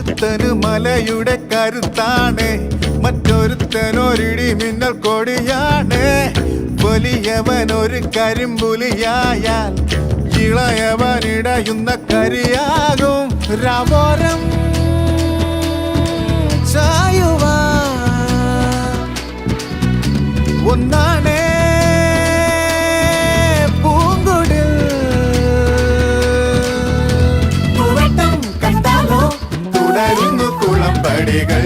ഒരുത്തന് മലയുടെ കരുത്താണ്, മറ്റൊരുത്തനൊരിടി മിന്നൽ കൊടിയാണ്. വലിയവൻ ഒരു കരിമ്പുലിയായാൽ ഇളയവനിടയുന്ന കരിയാകും. രാവോരം ചായുവാ ഒന്നാണേ പൂങ്കുടിൽ. പൂവട്ടം കണ്ടാലോ തുടരുന്നു കുളമ്പടികൾ.